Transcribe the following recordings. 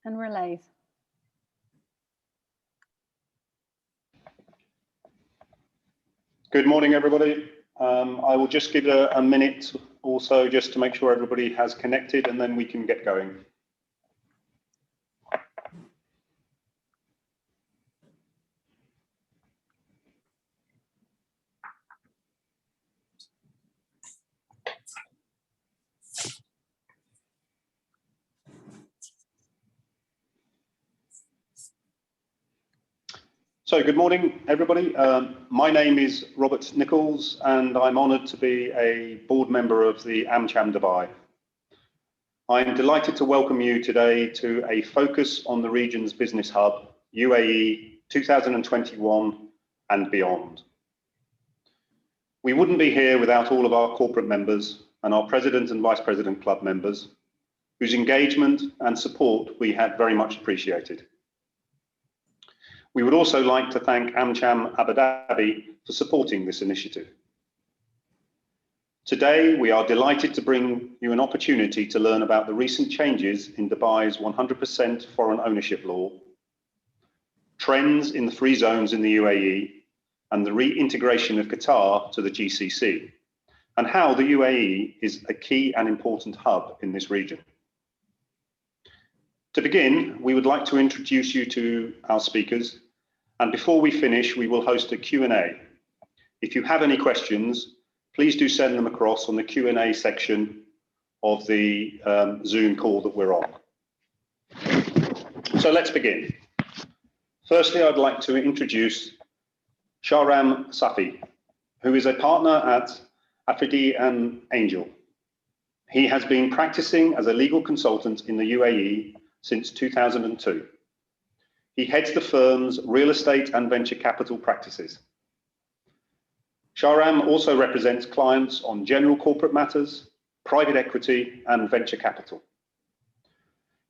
And we're live. Good morning, everybody. I will just give it a minute or so just to make sure everybody has connected, and then we can get going. So good morning, everybody. My name is Robert Nichols, and I'm honoured to be a board member of the AmCham Dubai. I'm delighted to welcome you today to a focus on the region's business hub, UAE 2021 and beyond. We wouldn't be here without all of our corporate members and our President and Vice President Club members, whose engagement and support we have very much appreciated. We would also like to thank AmCham Abu Dhabi for supporting this initiative. Today, we are delighted to bring you an opportunity to learn about the recent changes in Dubai's 100% foreign ownership law, trends in the free zones in the UAE, and the reintegration of Qatar to the GCC, and how the UAE is a key and important hub in this region. To begin, we would like to introduce you to our speakers, and before we finish, we will host a Q&A. If you have any questions, please do send them across on the Q&A section of the Zoom call that we're on. So let's begin. Firstly, I'd like to introduce Shahram Safi, who is a partner at Afridi and Angel. He has been practicing as a legal consultant in the UAE since 2002. He heads the firm's real estate and venture capital practices. Shahram also represents clients on general corporate matters, private equity, and venture capital.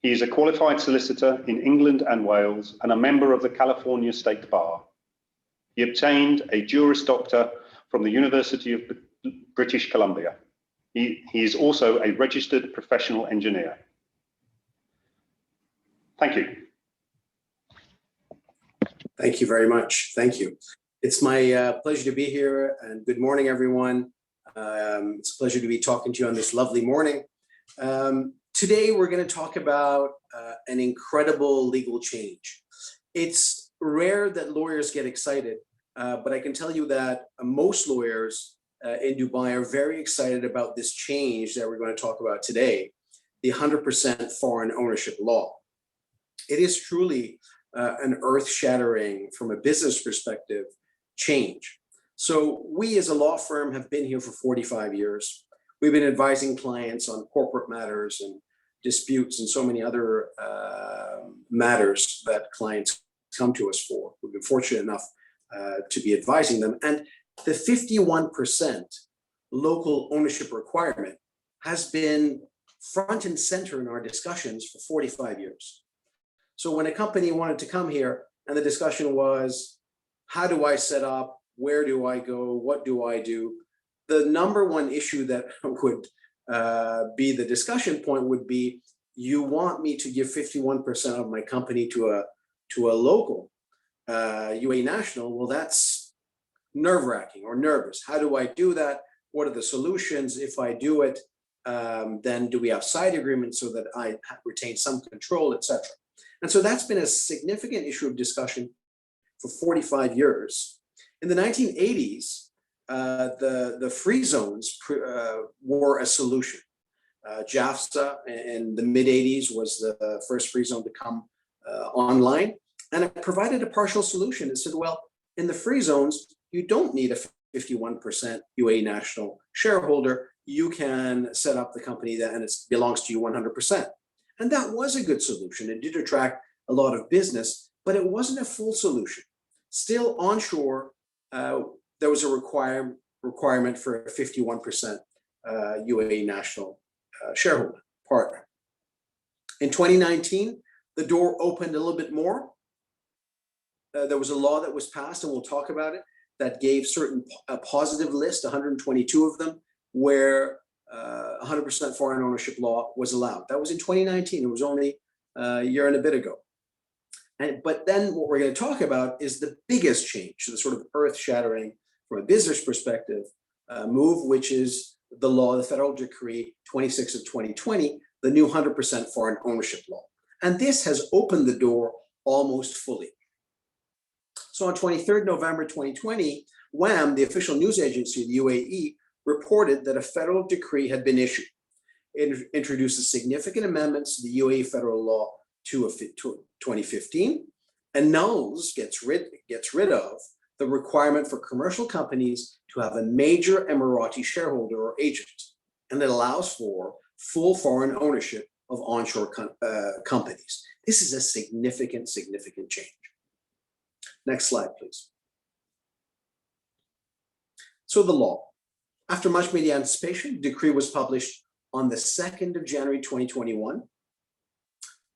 He is a qualified solicitor in England and Wales and a member of the California State Bar. He obtained a Juris Doctor from the University of British Columbia. He is also a registered professional engineer. Thank you. Thank you very much. Thank you. It's my pleasure to be here, and good morning, everyone. It's a pleasure to be talking to you on this lovely morning. Today, we're going to talk about an incredible legal change. It's rare that lawyers get excited, but I can tell you that most lawyers in Dubai are very excited about this change that we're going to talk about today, the 100% foreign ownership law. It is truly an earth-shattering, from a business perspective, change. So we as a law firm have been here for 45 years. We've been advising clients on corporate matters and disputes and so many other matters that clients come to us for. We've been fortunate enough to be advising them. And the 51% local ownership requirement has been front and center in our discussions for 45 years. So when a company wanted to come here and the discussion was, how do I set up? Where do I go? What do I do? The number one issue that would be the discussion point would be, you want me to give 51% of my company to a local UAE national? Well, that's nerve-wracking or nervous. How do I do that? What are the solutions? If I do it, then do we have side agreements so that I retain some control, etc.? And so that's been a significant issue of discussion for 45 years. In the 1980s, the free zones were a solution. JAFZA in the mid-80s was the first free zone to come online, and it provided a partial solution. It said, well, in the free zones, you don't need a 51% UAE national shareholder. You can set up the company and it belongs to you 100%. And that was a good solution. It did attract a lot of business, but it wasn't a full solution. Still onshore, there was a requirement for a 51% UAE national shareholder partner. In 2019, the door opened a little bit more. There was a law that was passed, and we'll talk about it, that gave a positive list, 122 of them, where 100% foreign ownership law was allowed. That was in 2019. It was only year and a bit ago. But then what we're going to talk about is the biggest change, the sort of earth-shattering from a business perspective move, which is the law, the federal decree 26 of 2020, the new 100% foreign ownership law. And this has opened the door almost fully. So on 23rd November 2020, WAM, the official news agency of the UAE, reported that a federal decree had been issued. It introduces significant amendments to the UAE federal law 2 of 2015, annuls, gets rid of the requirement for commercial companies to have a major Emirati shareholder or agent, and it allows for full foreign ownership of onshore companies. This is a significant change. Next slide, please. So the law. After much media anticipation, the decree was published on the 2nd of January 2021.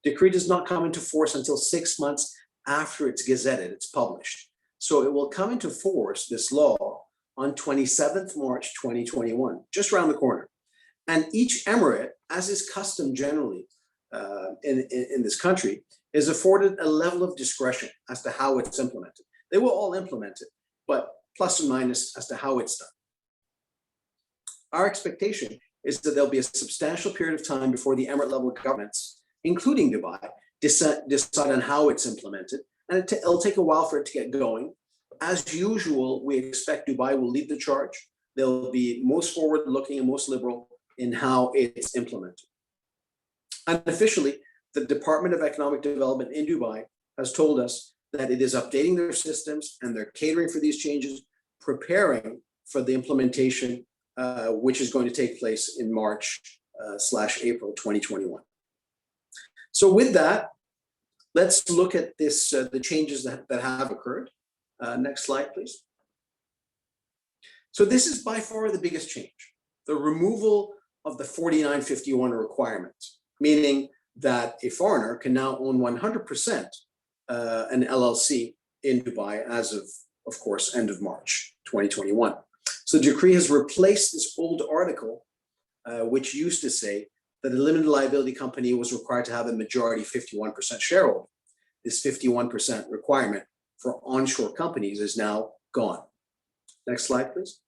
Decree does not come into force until 6 months after it's gazetted, it's published. So it will come into force, this law, on 27th March 2021, just around the corner. And each emirate, as is custom generally in this country, is afforded a level of discretion as to how it's implemented. They will all implement it, but plus or minus as to how it's done. Our expectation is that there'll be a substantial period of time before the emirate level governments, including Dubai, decide on how it's implemented. And it'll take a while for it to get going. As usual, we expect Dubai will lead the charge. They'll be most forward-looking and most liberal in how it's implemented. Unofficially, the Department of Economic Development in Dubai has told us that it is updating their systems and they're catering for these changes, preparing for the implementation, which is going to take place in March/April 2021. So with that, let's look at this, the changes that have occurred. Next slide, please. So this is by far the biggest change, the removal of the 4951 requirement, meaning that a foreigner can now own 100% an LLC in Dubai as of course, end of March 2021. So the decree has replaced this old article, which used to say that a limited liability company was required to have a majority 51% shareholder. This 51% requirement for onshore companies is now gone. Next slide, please.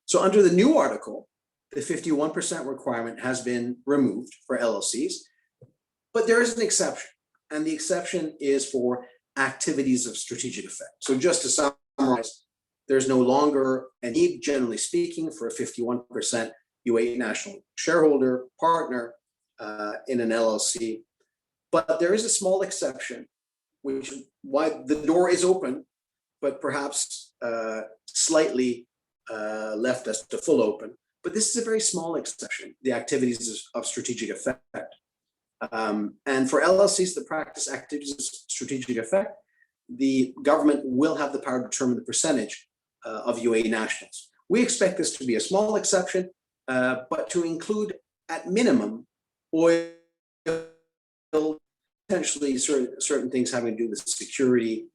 So under the new article, the 51% requirement has been removed for LLCs, but there is an exception, and the exception is for activities of strategic effect. So just to summarize, there's no longer a need, generally speaking, for a 51% UAE national shareholder partner in an LLC, but there is a small exception, which is why the door is open, but perhaps slightly left as to full open. But this is a very small exception, the activities of strategic effect. And for LLCs that practice activities of strategic effect, the government will have the power to determine the percentage of UAE nationals. We expect this to be a small exception, but to include at minimum oil, potentially certain things having to do with security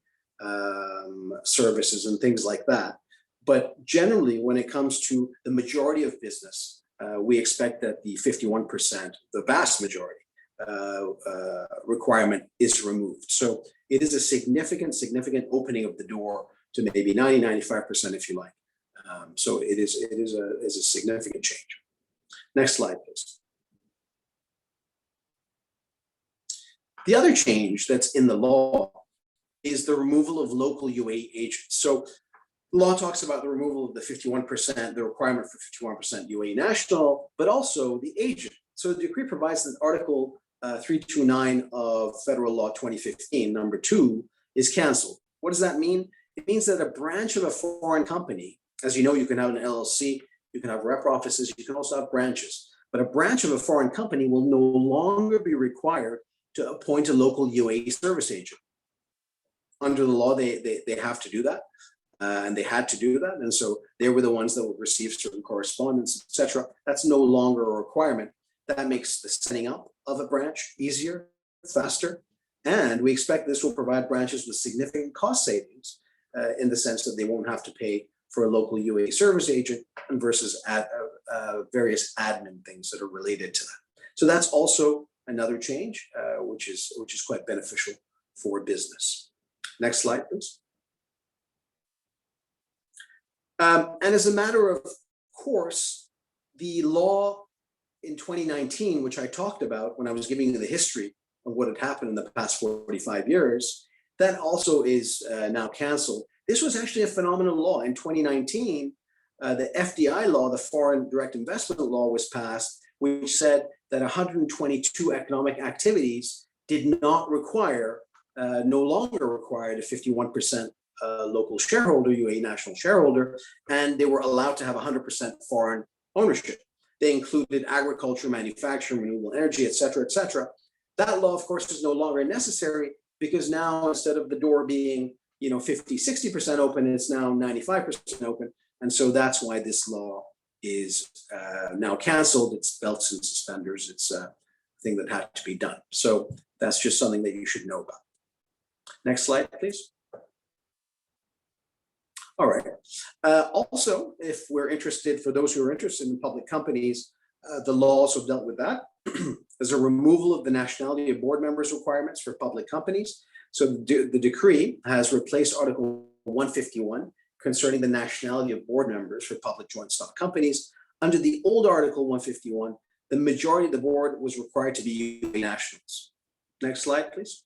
services and things like that. But generally, when it comes to the majority of business, we expect that the 51%, the vast majority requirement is removed. So it is a significant opening of the door to maybe 90–95%, if you like. So it is a significant change. Next slide, please. The other change that's in the law is the removal of local UAE agents. So the law talks about the removal of the 51%, the requirement for 51% UAE national, but also the agent. So the decree provides that Article 329 of Federal Law 2015, number 2, is canceled. What does that mean? It means that a branch of a foreign company, as you know, you can have an LLC, you can have rep offices, you can also have branches, but a branch of a foreign company will no longer be required to appoint a local UAE service agent. Under the law, they have to do that, and they had to do that, and so they were the ones that would receive certain correspondence, etc. That's no longer a requirement. That makes the setting up of a branch easier, faster, and we expect this will provide branches with significant cost savings in the sense that they won't have to pay for a local UAE service agent and versus various admin things that are related to that. So that's also another change, which is quite beneficial for business. Next slide, please. And as a matter of course, the law in 2019, which I talked about when I was giving you the history of what had happened in the past 45 years, that also is now canceled. This was actually a phenomenal law. In 2019, the FDI law, the Foreign Direct Investment Law, was passed, which said that 122 economic activities did not require, no longer required a 51% local shareholder, UAE national shareholder, and they were allowed to have 100% foreign ownership. They included agriculture, manufacturing, renewable energy, et cetera, et cetera. That law, of course, is no longer necessary because now instead of the door being 50, 60% open, it's now 95% open. And so that's why this law is now canceled. It's belts and suspenders. It's a thing that had to be done. So that's just something that you should know about. Next slide, please. All right. Also, if we're interested, for those who are interested in public companies, the law also dealt with that. There's a removal of the nationality of board members requirements for public companies. So the decree has replaced Article 151 concerning the nationality of board members for public joint stock companies. Under the old Article 151, the majority of the board was required to be UAE nationals. Next slide, please.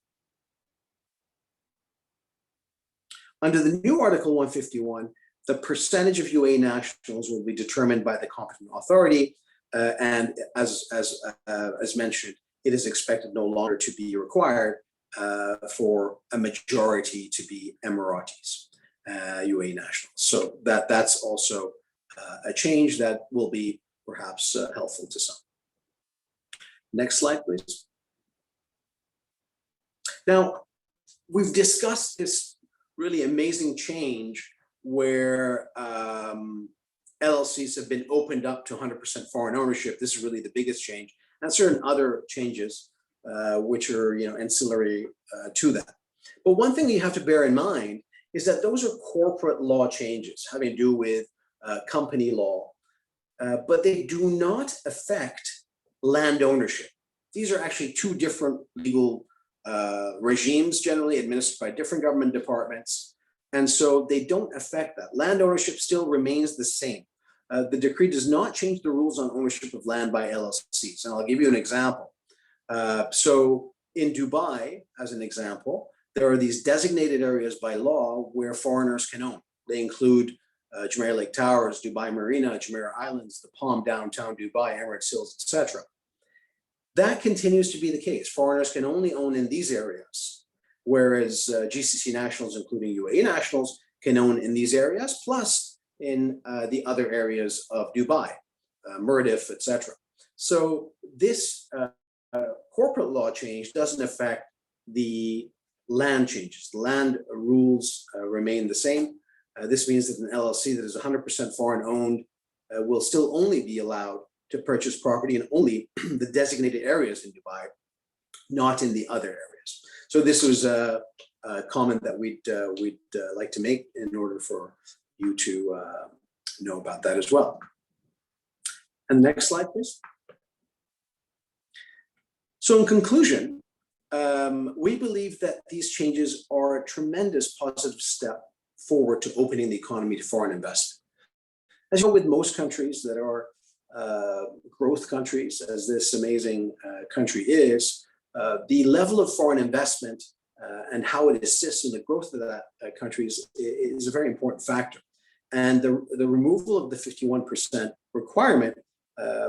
Under the new Article 151, the percentage of UAE nationals will be determined by the competent authority, and as mentioned, it is expected no longer to be required for a majority to be Emiratis, UAE nationals. So that's also a change that will be perhaps helpful to some. Next slide, please. Now, we've discussed this really amazing change where LLCs have been opened up to 100% foreign ownership. This is really the biggest change, and certain other changes which are ancillary to that. But one thing you have to bear in mind is that those are corporate law changes having to do with company law, but they do not affect land ownership. These are actually two different legal regimes, generally administered by different government departments. And so they don't affect that. Land ownership still remains the same. The decree does not change the rules on ownership of land by LLCs. And I'll give you an example. So in Dubai, as an example, there are these designated areas by law where foreigners can own. They include Jumeirah Lake Towers, Dubai Marina, Jumeirah Islands, the Palm Downtown Dubai, Emirates Hills, etc. That continues to be the case. Foreigners can only own in these areas, whereas GCC nationals, including UAE nationals, can own in these areas, plus in the other areas of Dubai, Murdif, etc. So this corporate law change doesn't affect the land changes. The land rules remain the same. This means that an LLC that is 100% foreign owned will still only be allowed to purchase property in only the designated areas in Dubai, not in the other areas. So this was a comment that we'd like to make in order for you to know about that as well. And next slide, please. So in conclusion, we believe that these changes are a tremendous positive step forward to opening the economy to foreign investment. As you know, with most countries that are growth countries, as this amazing country is, the level of foreign investment and how it assists in the growth of that country is a very important factor. And the removal of the 51% requirement,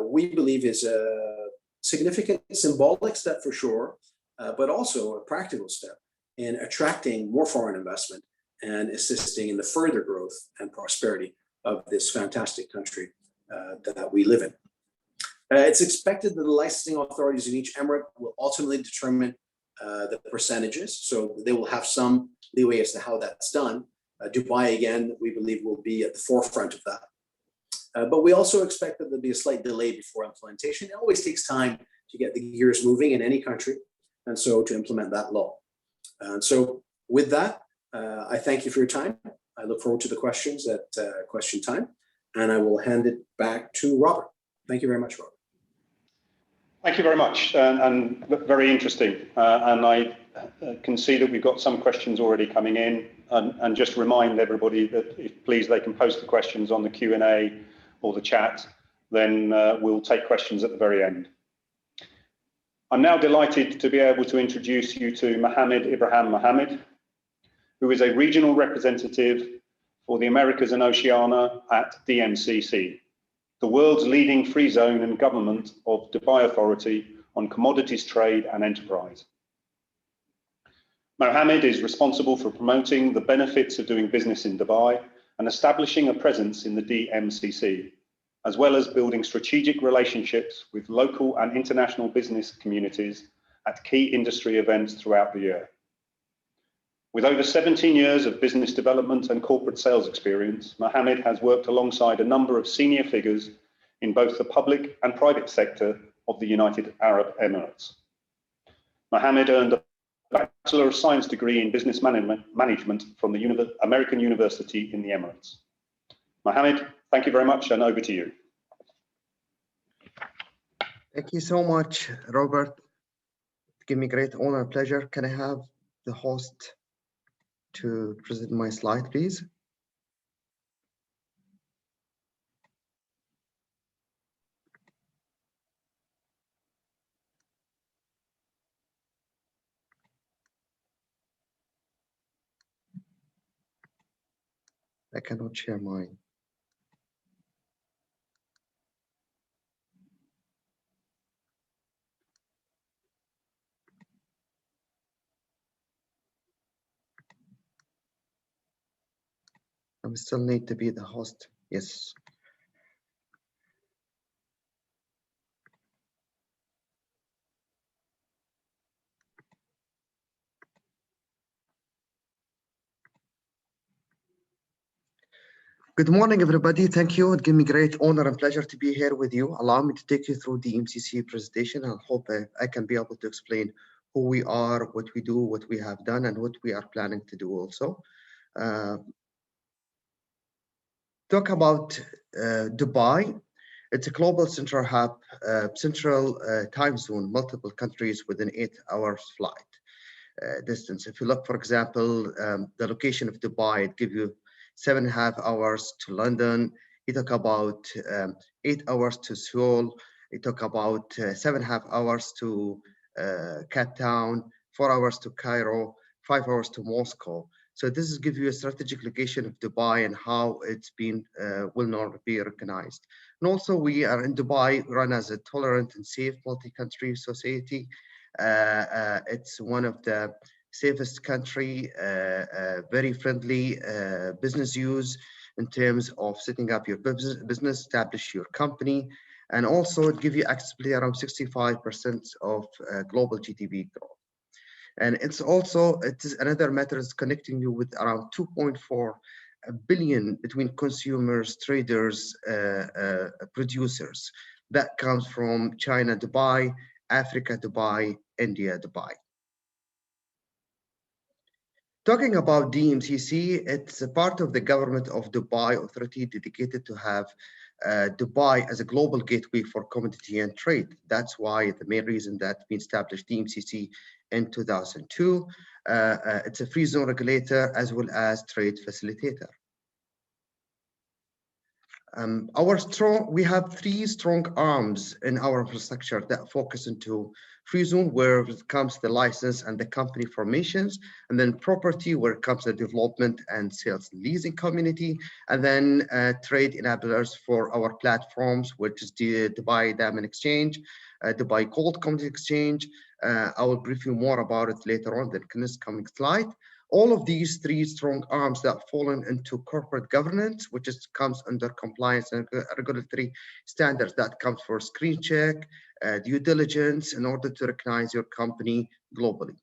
we believe, is a significant symbolic step for sure, but also a practical step in attracting more foreign investment and assisting in the further growth and prosperity of this fantastic country that we live in. It's expected that the licensing authorities in each emirate will ultimately determine the percentages, so they will have some leeway as to how that's done. Dubai, again, we believe will be at the forefront of that. But we also expect that there'll be a slight delay before implementation. It always takes time to get the gears moving in any country, and so to implement that law. And so with that, I thank you for your time. I look forward to the questions at question time, and I will hand it back to Robert. Thank you very much, Robert. Thank you very much, and very interesting. And I can see that we've got some questions already coming in, and just remind everybody that if please they can post the questions on the Q&A or the chat, then we'll take questions at the very end. I'm now delighted to be able to introduce you to Mohammed Ibrahim Mohammed, who is a regional representative for the Americas and Oceania at DMCC, the world's leading free zone and government of Dubai Authority on commodities trade and enterprise. Mohammed is responsible for promoting the benefits of doing business in Dubai and establishing a presence in the DMCC, as well as building strategic relationships with local and international business communities at key industry events throughout the year. With over 17 years of business development and corporate sales experience, Mohammed has worked alongside a number of senior figures in both the public and private sector of the United Arab Emirates. Mohammed earned a Bachelor of Science degree in Business Management from the American University in the Emirates. Mohammed, thank you very much, and over to you. Thank you so much, Robert. Give me great honor and pleasure. Can I have the host to present my slide, please? I cannot share mine. I still need to be the host. Yes. Good morning, everybody. Thank you. It gives me great honor and pleasure to be here with you. Allow me to take you through the DMCC presentation. I hope I can be able to explain who we are, what we do, what we have done, and what we are planning to do also. Talk about Dubai. It's a global central hub, central time zone, multiple countries within 8 hours flight distance. If you look, for example, the location of Dubai, it gives you 7.5 hours to London. You talk about 8 hours to Seoul. You talk about 7.5 hours to Cape Town, 4 hours to Cairo, 5 hours to Moscow. So this is give you a strategic location of Dubai and how it's been will not be recognized. And also we are in Dubai, run as a tolerant and safe multi-country society. It's one of the safest country, very friendly business use in terms of setting up your business, establish your company, and also it give you accessibility around 65% of global GDP growth. And it's also, it is another matter is connecting you with around 2.4 billion between consumers, traders, producers. That comes from China, Dubai, Africa, Dubai, India, Dubai. Talking about DMCC, it's a part of the government of Dubai Authority dedicated to have Dubai as a global gateway for commodity and trade. That's why the main reason that we established DMCC in 2002. It's a free zone regulator as well as trade facilitator. We have 3 strong arms in our infrastructure that focus into free zone, where it comes to the license and the company formations, and then property, where it comes to development and sales and leasing community, and then trade enablers for our platforms, which is the Dubai Diamond Exchange, Dubai Gold Commodity Exchange. I will brief you more about it later on in this coming slide. All of these 3 strong arms that fall into corporate governance, which comes under compliance and regulatory standards that comes for screen check, due diligence in order to recognize your company globally.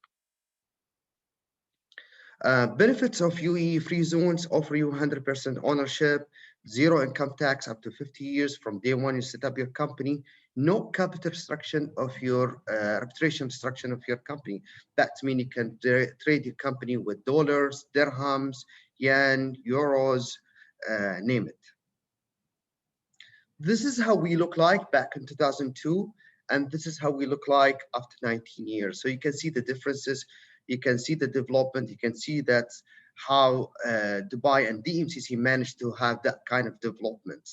Benefits of UAE free zones offer you 100% ownership, 0 income tax up to 50 years from day one you set up your company, no capital restriction of your reputation restriction of your company. That means you can trade your company with dollars, dirhams, yen, euros, name it. This is how we look like back in 2002. And this is how we look like after 19 years. So you can see the differences, you can see the development, you can see that how Dubai and DMCC managed to have that kind of development.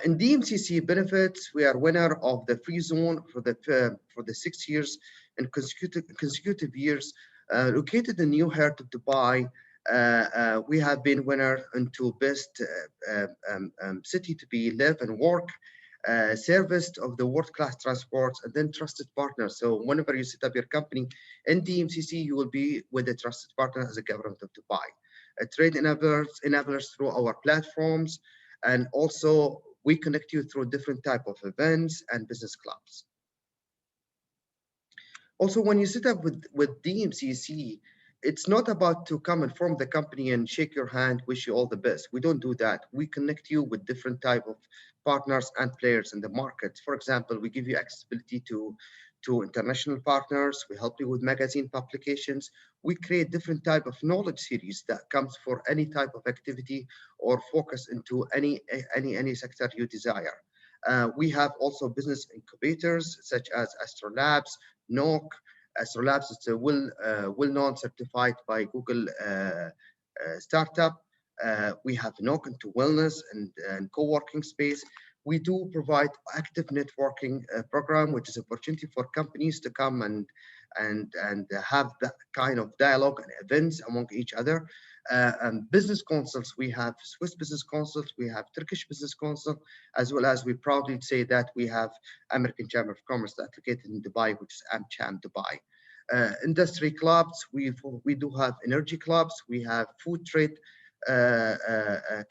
In DMCC benefits, we are winner of the free zone for the 6 years and consecutive years. Located in New Heart of Dubai, we have been winner into best city to be live and work, serviced of the world-class transports, and then trusted partners. So whenever you set up your company in DMCC, you will be with a trusted partner as a government of Dubai. Trade enablers through our platforms, and also we connect you through different type of events and business clubs. Also, when you set up with DMCC, it's not about to come and form the company and shake your hand, wish you all the best. We don't do that. We connect you with different type of partners and players in the market. For example, we give you accessibility to international partners. We help you with magazine publications. We create different type of knowledge series that comes for any type of activity or focus into any sector you desire. We have also business incubators such as Astrolabs, NOC. Astrolabs is a well-known certified by Google startup. We have NOC into wellness and co-working space. We do provide active networking program, which is opportunity for companies to come and have that kind of dialogue and events among each other. Business consults, we have Swiss business consults, we have Turkish business consult, as well as we proudly say that we have American Chamber of Commerce that's located in Dubai, which is AmCham Dubai. Industry clubs, we do have energy clubs, we have food trade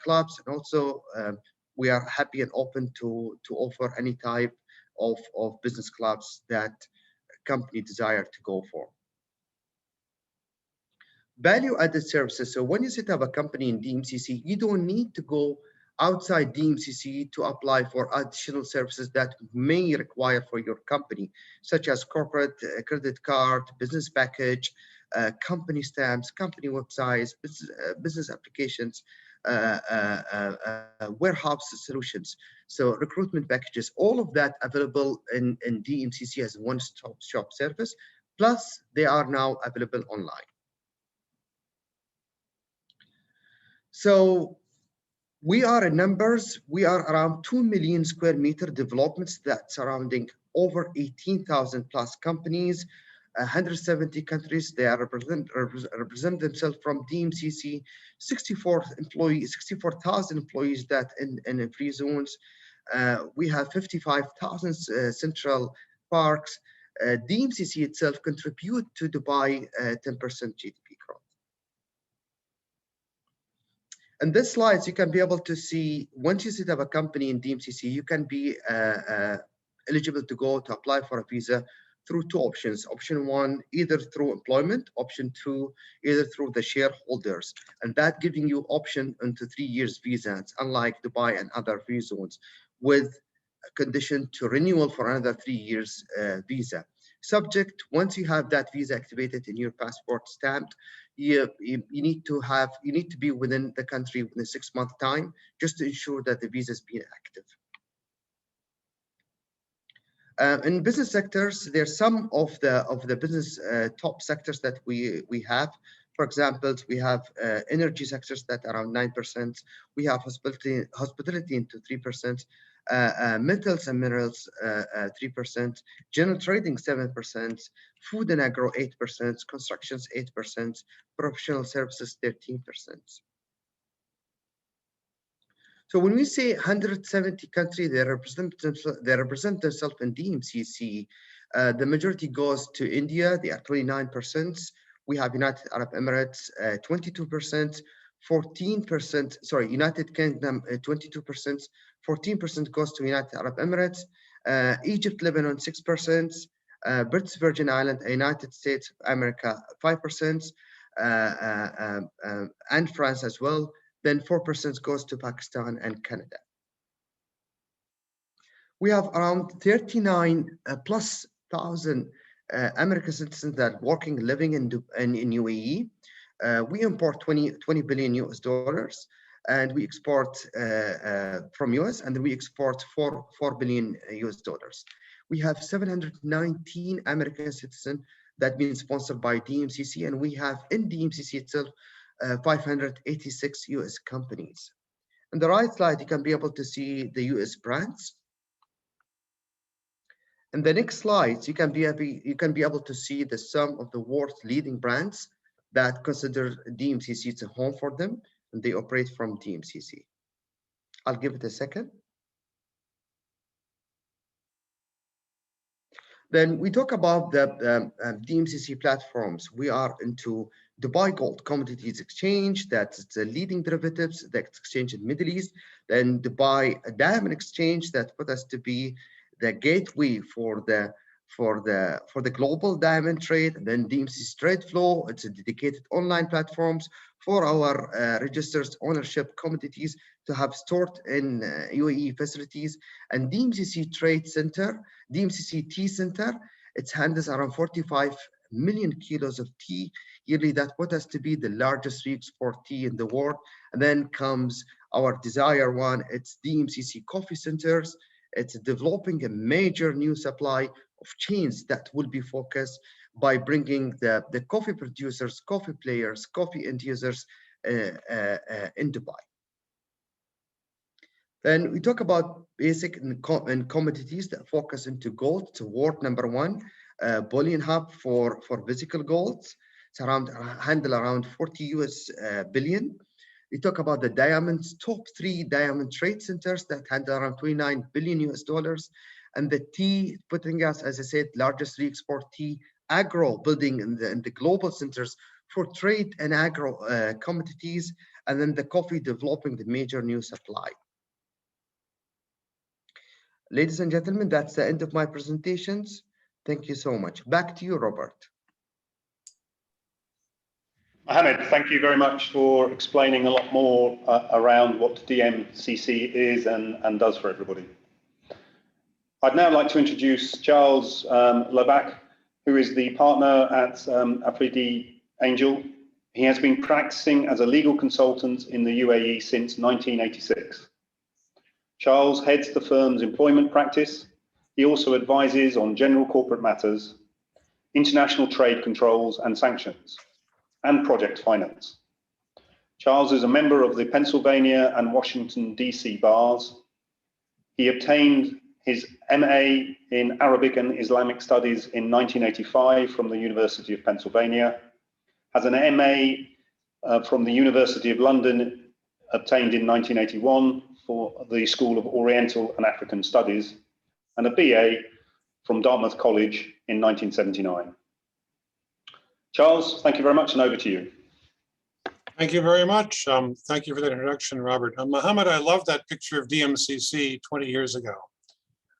clubs, and also we are happy and open to offer any type of business clubs that company desire to go for. Value-added services. So when you set up a company in DMCC, you don't need to go outside DMCC to apply for additional services that may require for your company, such as corporate credit card, business package, company stamps, company websites, business applications, warehouse solutions, so recruitment packages, all of that available in DMCC as a one-stop shop service, plus they are now available online. So we are in numbers, we are around 2 million square meter developments that surrounding over 18,000 plus companies, 170 countries. They are represent themselves from DMCC, 64,000 employees that in free zones. We have 55,000 central parks. DMCC itself contribute to Dubai 10% GDP growth. In this slides, you can be able to see, once you set up a company in DMCC, you can be eligible to go to apply for a visa through two options. Option one, either through employment. Option two, either through the shareholders. And that giving you option into 3 years visa. It's unlike Dubai and other free zones, with a condition to renewal for another 3 years visa. Subject, once you have that visa activated in your passport stamped, you need to be within the country within a 6-month time, just to ensure that the visa is being active. In business sectors, there's some of the business top sectors that we have. For example, we have energy sectors that are around 9%. We have hospitality into 3%. Metals and minerals 3%, general trading 7%, food and agro 8%, constructions 8%, professional services 13%. So when we say 170 countries, they represent themselves in DMCC. The majority goes to India, they are 29%. We have United Arab Emirates 22%. 14%, sorry, United Kingdom 22%, 14% goes to United Arab Emirates, Egypt, Lebanon 6%, British Virgin Islands, United States of America 5%, and France as well. Then 4% goes to Pakistan and Canada. We have around 39,000+ American citizens that are working, living in UAE. We import $20 billion US. and we export from US, and we export $4 billion US. We have 719 American citizens that been sponsored by DMCC, and we have in DMCC itself 586 US companies. On the right slide, you can be able to see the US brands. In the next slides, you can be able to see the sum of the world's leading brands that consider DMCC as a home for them, and they operate from DMCC. I'll give it a second. Then we talk about the DMCC platforms. We are into Dubai Gold Commodities Exchange, that's the leading derivatives, the exchange in Middle East. Then Dubai Diamond Exchange, that put us to be the gateway for the global diamond trade. And then DMCC Trade Flow, it's a dedicated online platforms for our registered ownership commodities to have stored in UAE facilities. And DMCC Trade Center, DMCC Tea Center, it handles around 45 million kilos of tea yearly. That put us to be the largest re-export tea in the world. And then comes our desire one, it's DMCC Coffee Centers. It's developing a major new supply of chains that will be focused by bringing the coffee producers, coffee players, coffee end users in Dubai. Then we talk about basic and commodities that focus into gold. It's world number one bullion hub for physical golds. It's handle around 40 US billion. We talk about the diamonds, top 3 diamond trade centers that handle around 29 billion US dollars. And the tea, putting us, as I said, largest re-export tea, agro building in the global centers for trade and agro commodities. And then the coffee developing the major new supply. Ladies and gentlemen, that's the end of my presentations. Thank you so much. Back to you, Robert. Mohammed, thank you very much for explaining a lot more around what DMCC is and does for everybody. I'd now like to introduce Charles Labac, who is the partner at Afridi Angel. He has been practicing as a legal consultant in the UAE since 1986. Charles heads the firm's employment practice. He also advises on general corporate matters, international trade controls and sanctions, and project finance. Charles is a member of the Pennsylvania and Washington, D.C. bars. He obtained his MA in Arabic and Islamic Studies in 1985 from the University of Pennsylvania, has an MA from the University of London, obtained in 1981 for the School of Oriental and African Studies, and a BA from Dartmouth College in 1979. Charles, thank you very much, and over to you. Thank you very much. Thank you for that introduction, Robert. Mohammed, I love that picture of DMCC 20 years ago.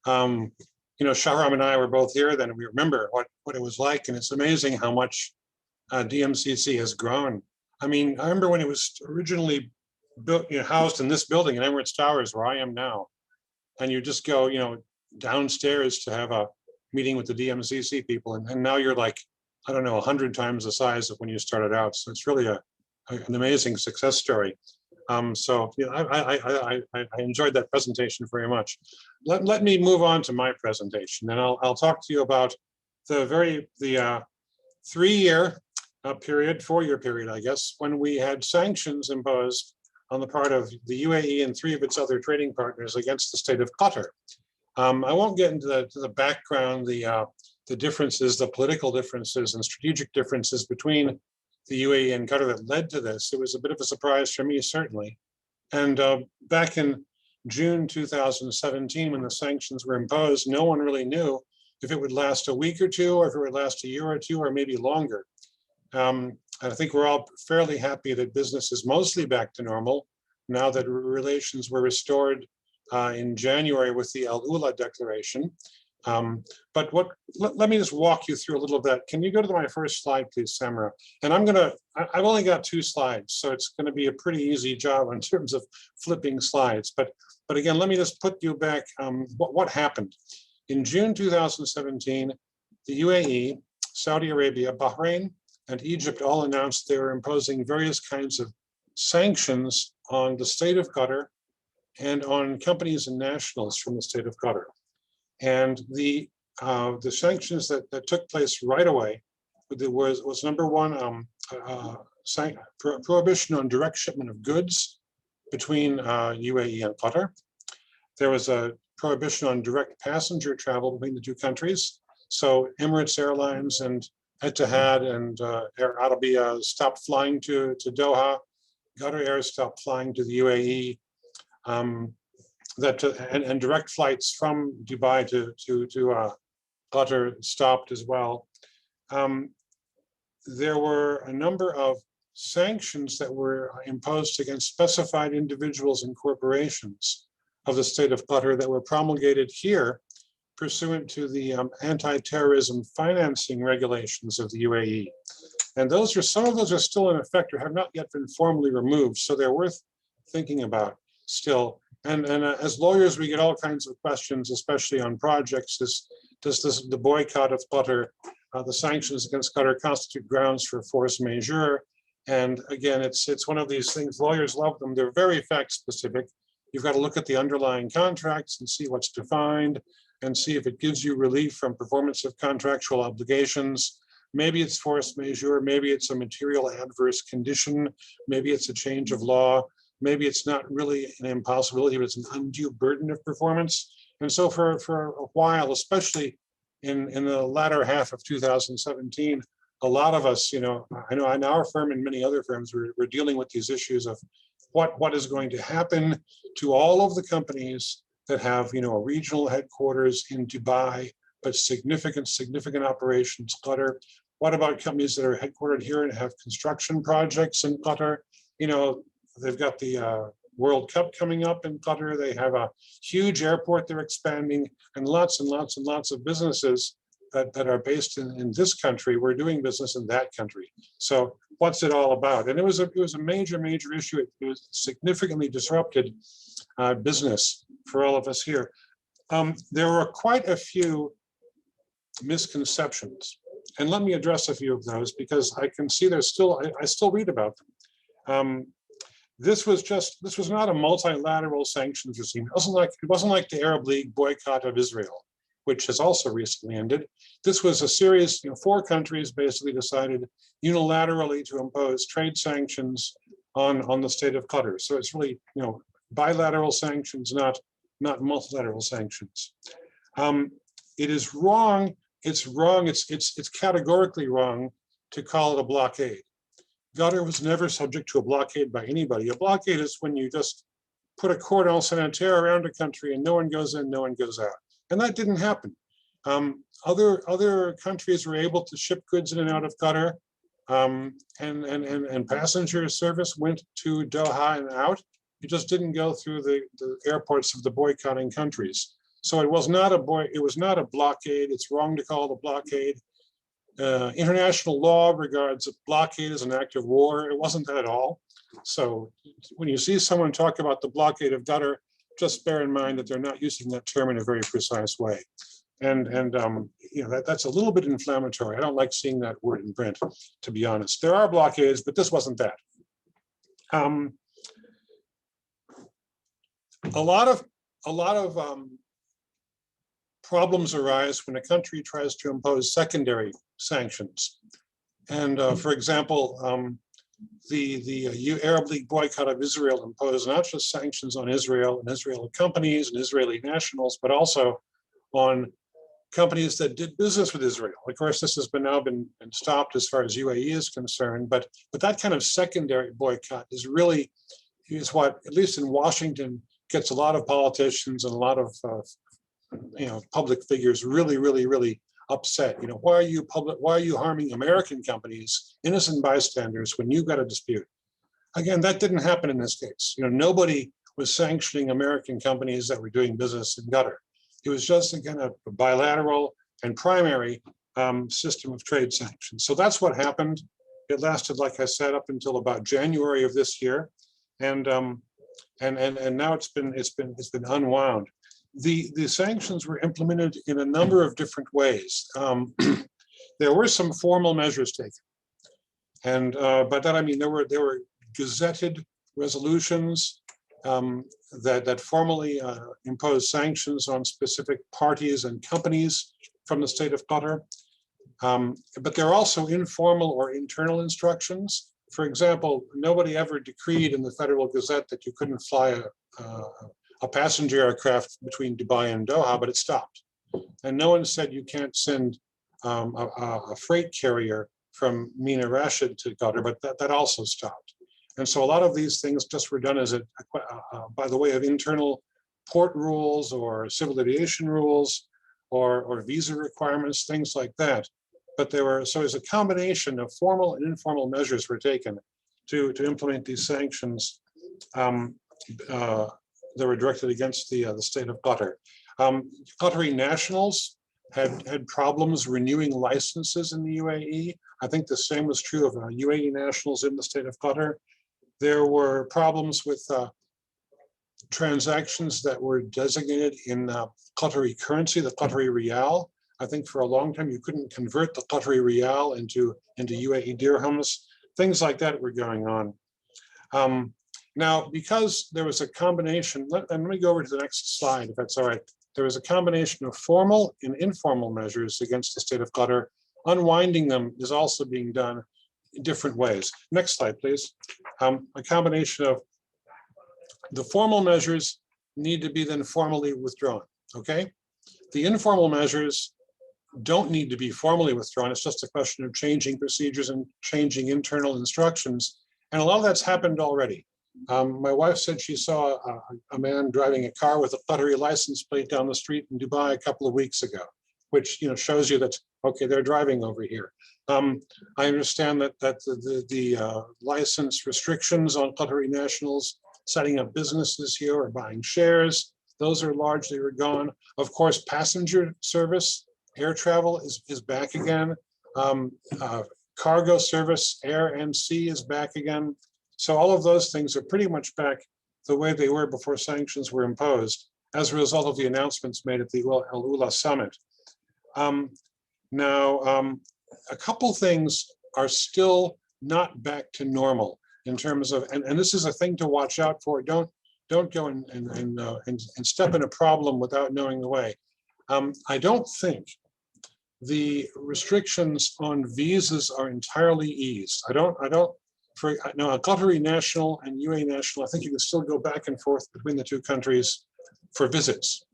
You know, Shahram and I were both here then, and we remember what it was like, and it's amazing how much DMCC has grown. I mean, I remember when it was originally built, housed in this building in Emirates Towers, where I am now, and you just go, downstairs to have a meeting with the DMCC people, and now you're like, I don't know, 100 times the size of when you started out. So it's really an amazing success story. So I enjoyed that presentation very much. Let me move on to my presentation, and I'll talk to you about the 3-year period, 4-year period, I guess, when we had sanctions imposed on the part of the UAE and 3 of its other trading partners against the state of Qatar. I won't get into the background, the differences, the political differences and strategic differences between the UAE and Qatar that led to this. It was a bit of a surprise for me, certainly. And back in June 2017, when the sanctions were imposed, no one really knew if it would last a week or 2, or if it would last a year or 2, or maybe longer. I think we're all fairly happy that business is mostly back to normal now that relations were restored in January with the Al Ula Declaration. But let me just walk you through a little bit. Can you go to my first slide, please, Samra? And I've only got 2 slides, so it's going to be a pretty easy job in terms of flipping slides. But again, let me just put you back. What happened? In June 2017, the UAE, Saudi Arabia, Bahrain, and Egypt all announced they were imposing various kinds of sanctions on the state of Qatar and on companies and nationals from the state of Qatar. And the sanctions that took place right away was number one, prohibition on direct shipment of goods between UAE and Qatar. There was a prohibition on direct passenger travel between the two countries. So Emirates Airlines and Etihad and Air Arabia stopped flying to Doha. Qatar Air stopped flying to the UAE. And direct flights from Dubai to Qatar stopped as well. There were a number of sanctions that were imposed against specified individuals and corporations of the state of Qatar that were promulgated here pursuant to the anti-terrorism financing regulations of the UAE. And some of those are still in effect or have not yet been formally removed, so they're worth thinking about still. And as lawyers, we get all kinds of questions, especially on projects. Does the boycott of Qatar, the sanctions against Qatar, constitute grounds for force majeure? And again, it's one of these things, lawyers love them. They're very fact specific. You've got to look at the underlying contracts and see what's defined and see if it gives you relief from performance of contractual obligations. Maybe it's force majeure, maybe it's a material adverse condition, maybe it's a change of law, maybe it's not really an impossibility, but it's an undue burden of performance. And so for a while, especially in the latter half of 2017, a lot of us, I know in our firm and many other firms, we're dealing with these issues of what is going to happen to all of the companies that have, a regional headquarters in Dubai, but significant operations in Qatar. What about companies that are headquartered here and have construction projects in Qatar? They've got the World Cup coming up in Qatar. They have a huge airport they're expanding, and lots of businesses that are based in this country. We're doing business in that country. So what's it all about? And it was a major issue. It was significantly disrupted business for all of us here. There were quite a few misconceptions, and let me address a few of those because I can see I still read about them. This was not a multilateral sanctions regime. It wasn't like the Arab League boycott of Israel, which has also recently ended. This was a series, 4 countries basically decided unilaterally to impose trade sanctions on the state of Qatar. So it's really, bilateral sanctions, not multilateral sanctions. It is wrong. It's wrong. It's categorically wrong to call it a blockade. Qatar was never subject to a blockade by anybody. A blockade is when you just put a cordon sanitaire around a country and no one goes in, no one goes out. And that didn't happen. Other countries were able to ship goods in and out of Qatar, and passenger service went to Doha and out. It just didn't go through the airports of the boycotting countries. So it was not a blockade. It's wrong to call it a blockade. International law regards a blockade as an act of war. It wasn't that at all. So when you see someone talk about the blockade of Qatar, just bear in mind that they're not using that term in a very precise way. And that's a little bit inflammatory. I don't like seeing that word in print, to be honest. There are blockades, but this wasn't that. A lot of problems arise when a country tries to impose secondary sanctions. And for example, the Arab League boycott of Israel imposed not just sanctions on Israel and Israeli companies and Israeli nationals, but also on companies that did business with Israel. Of course, this has now been stopped as far as UAE is concerned, but that kind of secondary boycott is what, at least in Washington, gets a lot of politicians and a lot of public figures really upset. Why are you harming American companies, innocent bystanders, when you've got a dispute? Again, that didn't happen in this case. Nobody was sanctioning American companies that were doing business in Qatar. It was just again a bilateral and primary system of trade sanctions. So that's what happened. It lasted, like I said, up until about January of this year, and now it's been unwound. The sanctions were implemented in a number of different ways. There were some formal measures taken, and by that I mean there were gazetted resolutions that formally impose sanctions on specific parties and companies from the state of Qatar. But there are also informal or internal instructions. For example, nobody ever decreed in the Federal Gazette that you couldn't fly a passenger aircraft between Dubai and Doha, but it stopped. And no one said you can't send a freight carrier from Mina Rashid to Qatar, but that also stopped. And so a lot of these things just were done as by the way of internal port rules or civil aviation rules or visa requirements, things like that. But so as a combination of formal and informal measures were taken to implement these sanctions that were directed against the state of Qatar. Qatari nationals had problems renewing licenses in the UAE. I think the same was true of UAE nationals in the state of Qatar. There were problems with transactions that were designated in Qatari currency, the Qatari riyal. I think for a long time you couldn't convert the Qatari riyal into UAE dirhams. Things like that were going on. Now, because there was a combination, and let me go over to the next slide, if that's all right. There was a combination of formal and informal measures against the state of Qatar. Unwinding them is also being done in different ways. Next slide, please. A combination of the formal measures need to be then formally withdrawn, okay? The informal measures don't need to be formally withdrawn. It's just a question of changing procedures and changing internal instructions. And a lot of that's happened already. My wife said she saw a man driving a car with a Qatari license plate down the street in Dubai a couple of weeks ago, which shows you that, okay, they're driving over here. I understand that the license restrictions on Qatari nationals setting up businesses here or buying shares, those are largely gone. Of course, passenger service, air travel is back again. Cargo service, air and sea is back again. So all of those things are pretty much back the way they were before sanctions were imposed as a result of the announcements made at the Al Ula summit. Now, a couple things are still not back to normal in terms of, and this is a thing to watch out for. Don't go and step in a problem without knowing the way. I don't think the restrictions on visas are entirely eased. For a Qatari national and UAE national, I think you can still go back and forth between the two countries for visits.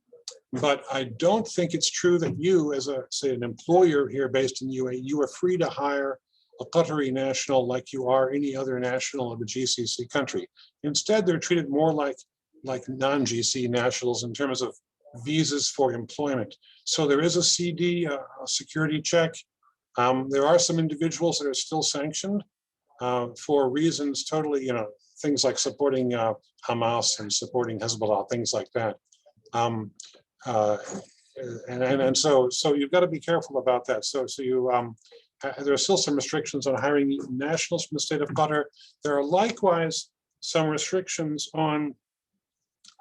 But I don't think it's true that you, as an employer here based in UAE, you are free to hire a Qatari national like you are any other national of a GCC country. Instead, they're treated more like non-GC nationals in terms of visas for employment. So there is a CD, a security check. There are some individuals that are still sanctioned for reasons totally, things like supporting Hamas and supporting Hezbollah, things like that. And so you've got to be careful about that. So you there are still some restrictions on hiring nationals from the state of Qatar. There are likewise some restrictions on,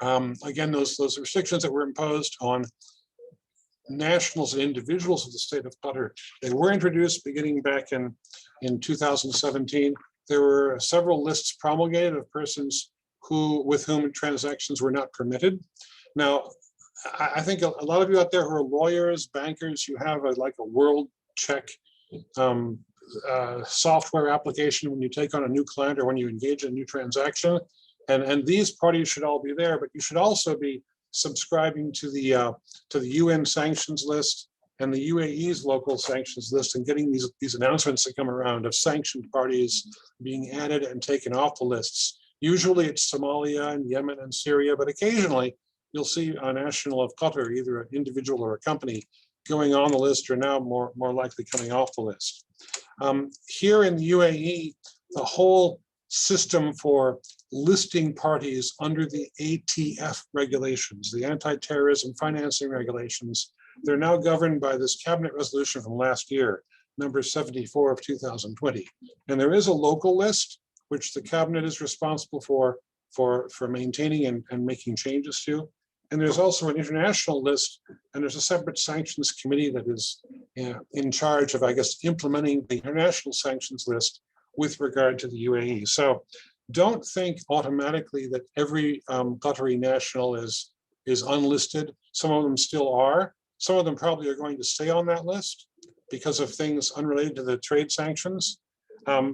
again, those restrictions that were imposed on nationals and individuals of the state of Qatar. They were introduced beginning back in 2017. There were several lists promulgated of persons with whom transactions were not permitted. Now, I think a lot of you out there who are lawyers, bankers, you have like a world check software application when you take on a new client or when you engage in a new transaction. And these parties should all be there, but you should also be subscribing to the UN sanctions list and the UAE's local sanctions list and getting these announcements that come around of sanctioned parties being added and taken off the lists. Usually it's Somalia and Yemen and Syria, but occasionally you'll see a national of Qatar, either an individual or a company, going on the list or now more likely coming off the list. Here in the UAE, the whole system for listing parties under the ATF regulations, the anti-terrorism financing regulations, they're now governed by this cabinet resolution from last year, number 74 of 2020. And there is a local list, which the cabinet is responsible for maintaining and making changes to. And there's also an international list, and there's a separate sanctions committee that is in charge of, I guess, implementing the international sanctions list with regard to the UAE. So don't think automatically that every Qatari national is unlisted. Some of them still are. Some of them probably are going to stay on that list because of things unrelated to the trade sanctions.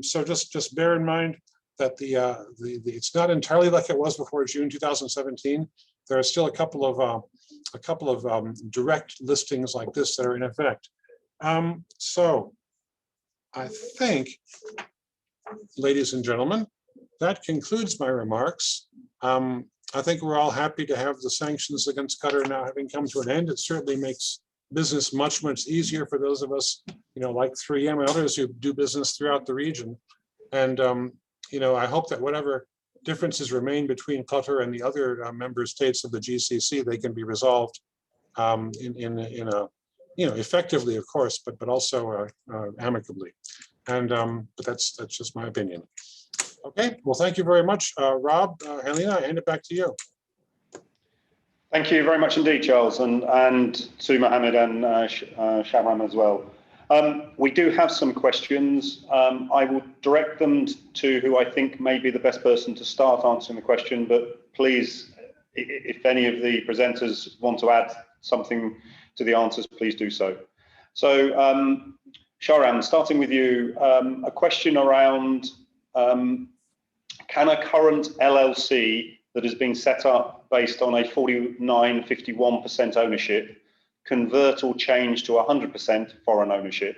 So just bear in mind that it's not entirely like it was before June 2017. There are still a couple of direct listings like this that are in effect. So I think, ladies and gentlemen, that concludes my remarks. I think we're all happy to have the sanctions against Qatar now having come to an end. It certainly makes business much, much easier for those of us, like 3M and others who do business throughout the region. And, I hope that whatever differences remain between Qatar and the other member states of the GCC, they can be resolved in a, effectively, of course, but also amicably. And but that's just my opinion. Okay, well, thank you very much, Rob. Helena, I hand it back to you. Thank you very much indeed, Charles, and to Mohammed and Shahram as well. We do have some questions. I will direct them to who I think may be the best person to start answering the question, but please, if any of the presenters want to add something to the answers, please do so. So, Shahram, starting with you, a question around can a current LLC that has been set up based on a 49-51% ownership convert or change to 100% foreign ownership,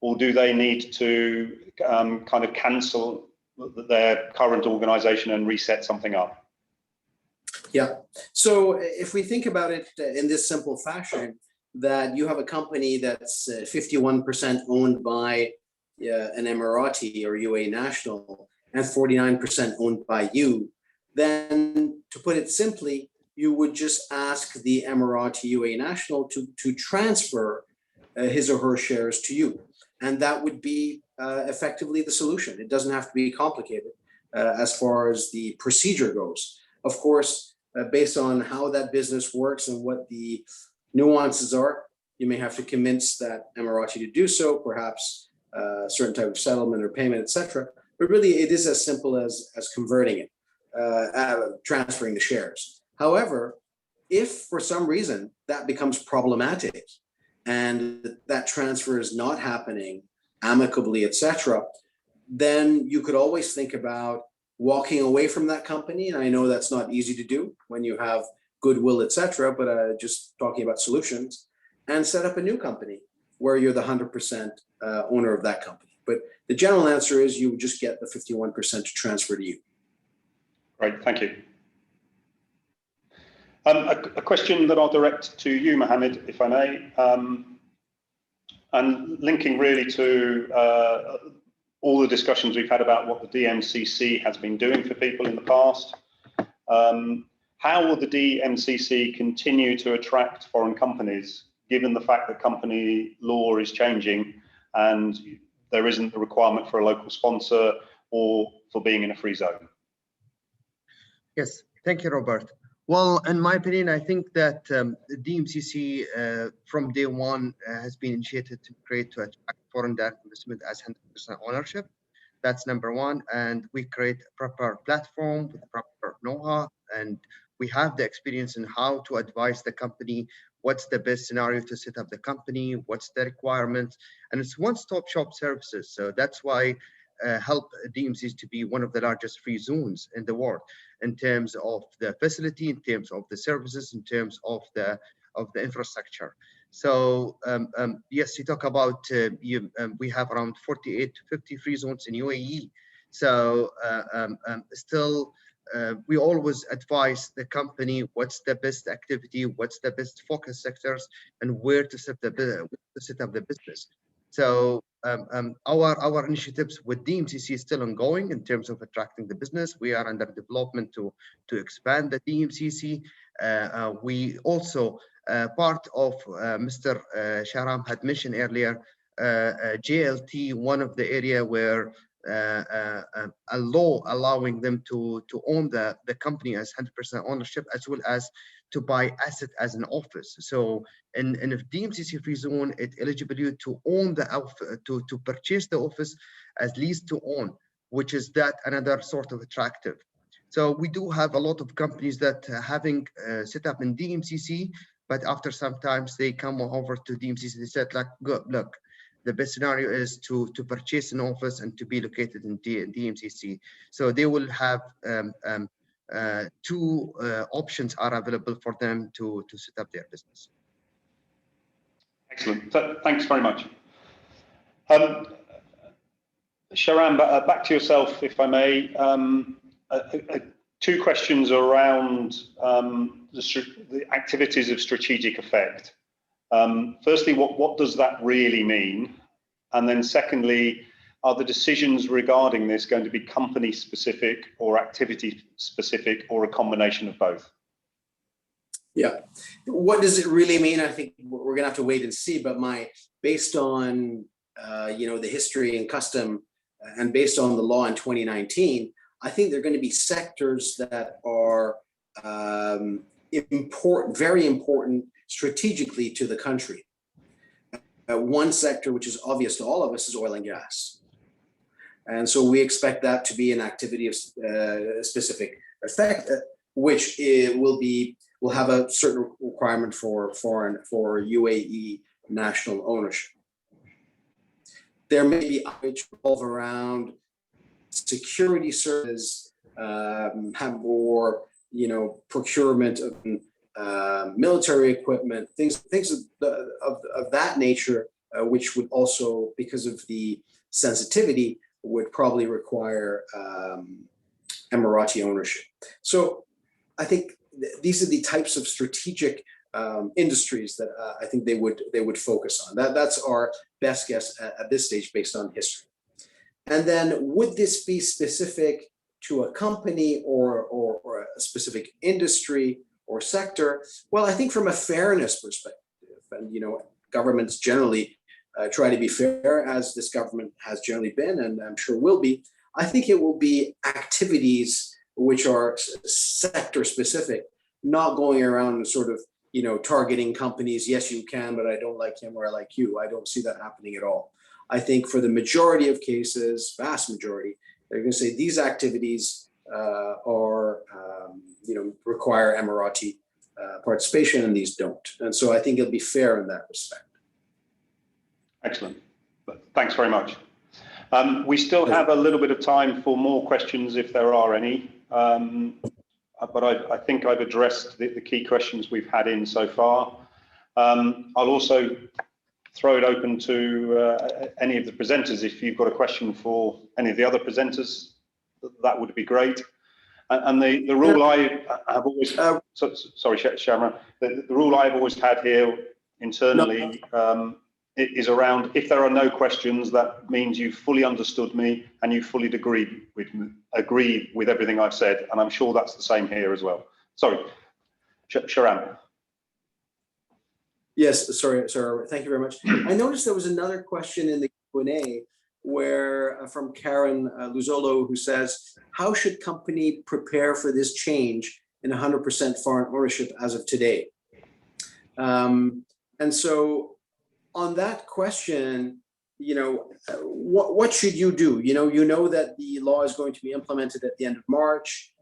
or do they need to kind of cancel their current organization and reset something up? Yeah, so if we think about it in this simple fashion, that you have a company that's 51% owned by an Emirati or UAE national and 49% owned by you, then to put it simply, you would just ask the Emirati UAE national to transfer his or her shares to you. And that would be effectively the solution. It doesn't have to be complicated as far as the procedure goes. Of course, based on how that business works and what the nuances are, you may have to convince that Emirati to do so, perhaps a certain type of settlement or payment, etc. But really, it is as simple as converting it, transferring the shares. However, if for some reason that becomes problematic and that transfer is not happening amicably, etc., then you could always think about walking away from that company. And I know that's not easy to do when you have goodwill, etc., but just talking about solutions, and set up a new company where you're the 100% owner of that company. But the general answer is you would just get the 51% to transfer to you. Great, thank you. A question that I'll direct to you, Mohammed, if I may, and linking really to all the discussions we've had about what the DMCC has been doing for people in the past. How will the DMCC continue to attract foreign companies, given the fact that company law is changing and there isn't the requirement for a local sponsor or for being in a free zone? Yes, thank you, Robert. Well, in my opinion, I think that the DMCC from day one has been initiated to attract foreign direct investment as 100% ownership. That's number one. And we create a proper platform with proper know-how, and we have the experience in how to advise the company what's the best scenario to set up the company, what's the requirements, and it's one-stop shop services. So that's why help DMCs to be one of the largest free zones in the world in terms of the facility, in terms of the services, in terms of the infrastructure. So yes, you talk about we have around 48 to 50 free zones in UAE. So still, we always advise the company what's the best activity, what's the best focus sectors, and where to set up the business. So our initiatives with DMCC is still ongoing in terms of attracting the business. We are under development to expand the DMCC. We also part of Mr. Shahram had mentioned earlier, JLT, one of the area where a law allowing them to own the company as 100% ownership, as well as to buy asset as an office. So in a DMCC free zone, it eligible you to own the to purchase the office as lease to own, which is that another sort of attractive. So we do have a lot of companies that having set up in DMCC, but after sometimes they come over to DMCC, they said like, look, the best scenario is to purchase an office and to be located in DMCC. So they will have two options are available for them to set up their business. Excellent. Thanks very much. Shahram, back to yourself, if I may. Two questions around the activities of strategic effect. Firstly, what does that really mean? And then secondly, are the decisions regarding this going to be company specific or activity specific or a combination of both? Yeah, what does it really mean? I think we're gonna have to wait and see, but based on the history and custom and based on the law in 2019, I think there are going to be sectors that are very important strategically to the country. One sector, which is obvious to all of us, is oil and gas. And so we expect that to be an activity of specific effect, which will have a certain requirement for UAE national ownership. There may be which revolve around security services, have more, procurement of military equipment, things of that nature, which would also, because of the sensitivity, would probably require Emirati ownership. So I think these are the types of strategic industries that I think they would focus on. That's our best guess at this stage based on history. And then would this be specific to a company or a specific industry or sector? Well, I think from a fairness perspective, and governments generally try to be fair, as this government has generally been, and I'm sure will be. I think it will be activities which are sector specific, not going around and sort of targeting companies. Yes, you can, but I don't like him or I like you. I don't see that happening at all. I think for the majority of cases, vast majority, they're going to say these activities require Emirati participation, and these don't. And so I think it'll be fair in that respect. Excellent. Thanks very much. We still have a little bit of time for more questions if there are any. But I think I've addressed the key questions we've had in so far. I'll also throw it open to any of the presenters. If you've got a question for any of the other presenters, that would be great. And the rule I have always, sorry, Shahram, the rule I've always had here internally is around, if there are no questions, that means you fully understood me and you fully agree with everything I've said. And I'm sure that's the same here as well. Sorry, Shahram. Yes, sorry, thank you very much. I noticed there was another question in the Q&A where from Karen Luzolo, who says, how should company prepare for this change in 100% foreign ownership as of today? And so on that question, what should you do? You know that the law is going to be implemented at the end of March.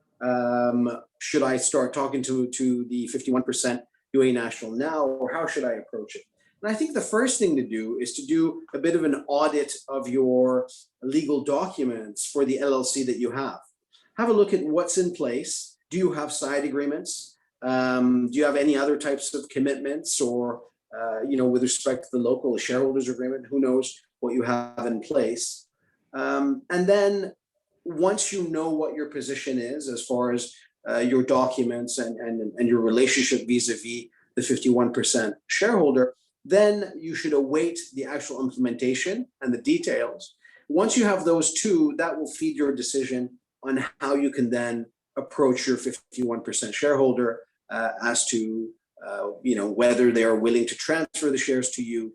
Should I start talking to the 51% UAE national now, or how should I approach it? And I think the first thing to do is to do a bit of an audit of your legal documents for the LLC that you have. Have a look at what's in place. Do you have side agreements? Do you have any other types of commitments, or with respect to the local shareholders agreement? Who knows what you have in place? And then once you know what your position is as far as your documents and your relationship vis-a-vis the 51% shareholder, then you should await the actual implementation and the details. Once you have those two, that will feed your decision on how you can then approach your 51% shareholder as to whether they are willing to transfer the shares to you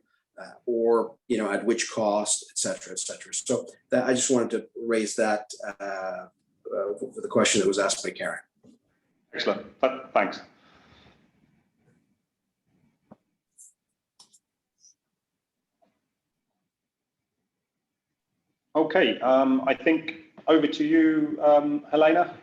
or at which cost, et cetera, et cetera. So I just wanted to raise that for the question that was asked by Karen. Excellent, thanks. Okay, I think over to you, Helena.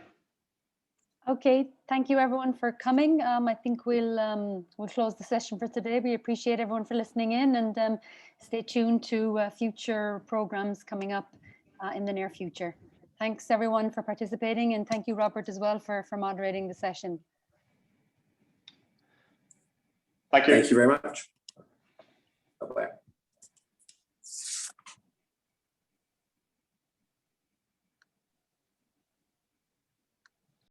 Okay, thank you everyone for coming. I think we'll close the session for today. We appreciate everyone for listening in, and stay tuned to future programs coming up in the near future. Thanks everyone for participating, and thank you, Robert, as well for moderating the session. Thank you. Thank you very much.